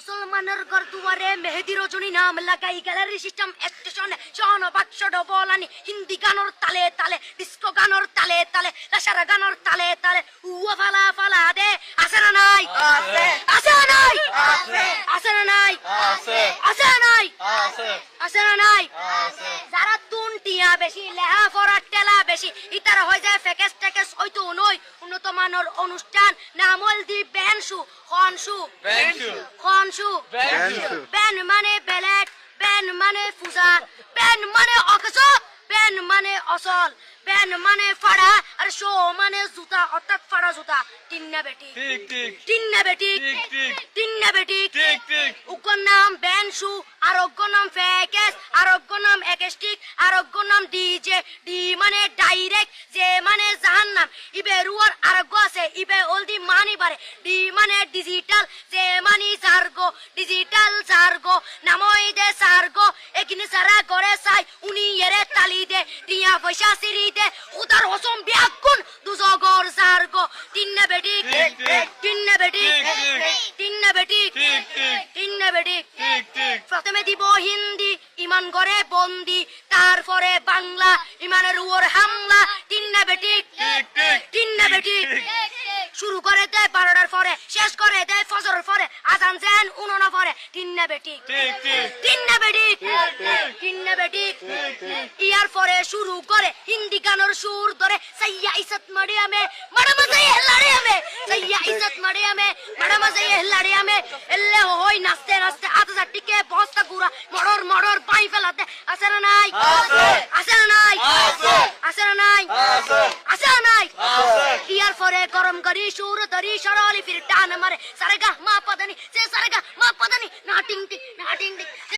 মুসলমানের ঘর দুয়ারে মেহেদি রজনী নাম লাগাই গ্যালারি সিস্টেম স্টেশনে শন বাক্স ডবলানি হিন্দি গানর তালে তালে ডিস্কো গানর তালে তালে লাসারা গানর তালে তালে উয়া ফালা ফালা দে আছে না নাই আছে আছে না নাই আছে আছে না নাই আছে আছে না নাই আছে আছে না নাই আছে যারা তুনটিয়া বেশি লেহা ফরা টেলা বেশি ইতারা হয়ে যায় ফেকেস টেকেস হয়তো নয় উন্নত মানের অনুষ্ঠান নামল দি বেনসু খনসু খনসু বেন মানে বেলেট বেন মানে ফুজা বেন মানে অকস বেন মানে অসল বেন মানে ফাড়া আর শো মানে জুতা অর্থাৎ ফাড়া জুতা তিন্না বেটি ঠিক ঠিক তিন্না বেটি ঠিক ঠিক তিন্না বেটি ঠিক ঠিক উগ্র নাম বেনসু আর অগ্র নাম ফেকেস আর অগ্র নাম একেস্টিক আর অগ্র নাম ডিজে ডি মানে ডাইরেক্ট যে মানে জাহান্নাম ইবে রুয়ার আরগ্য আছে ইবে অলদি মানি বারে ডি মানে ডিজিটাল যে মানি সার্গো ডিজিটাল সার্গো নামই দে সার্গো একিনি সারা করে চাই উনি এরে তালি দে টিয়া পয়সা সিরি দে উদার হসম বিয়াকুন দুজগর সার্গো তিন্না বেটি ঠিক ঠিক তিন্না বেটি ঠিক ঠিক তিন্না বেটি ঠিক ঠিক তিন্না বেটি ঠিক ঠিক প্রথমে দিব হিন্দি ইমান করে বন্দি তারপরে বাংলা ইমানের উপর হামলা তিন্না বেটি ঠিক ঠিক তিন্না বেটি শুরু করে দেয় 12টার পরে শেষ করে দেয় ফজরের পরে আজান দেন উনানা পরে তিন্না বেটি ঠিক ঠিক তিন্না বেটি ঠিক ঠিক তিন্না বেটি ঠিক ঠিক ইয়ার পরে শুরু করে হিন্দি গানের সুর ধরে সাইয়া ইজ্জত মারিয়ামে বড় মজা লাড়িয়ামে সাইয়া ইজ্জত মারিয়ামে বড় মজা লাড়িয়ামে এলে হই নাচতে নাচতে আধা টিকে বস্তা গুড়া মড়র মড়র পাই ফেলাতে আছে না নাই আছে আছে না নাই আছে আছে না নাই আছে আছে না নাই আছে ইয়ার পরে গরম করি সুর ধরি সরলি ফির টান মারে সারেগা মা পদানি সে সারেগা মা পদানি না টিং টিং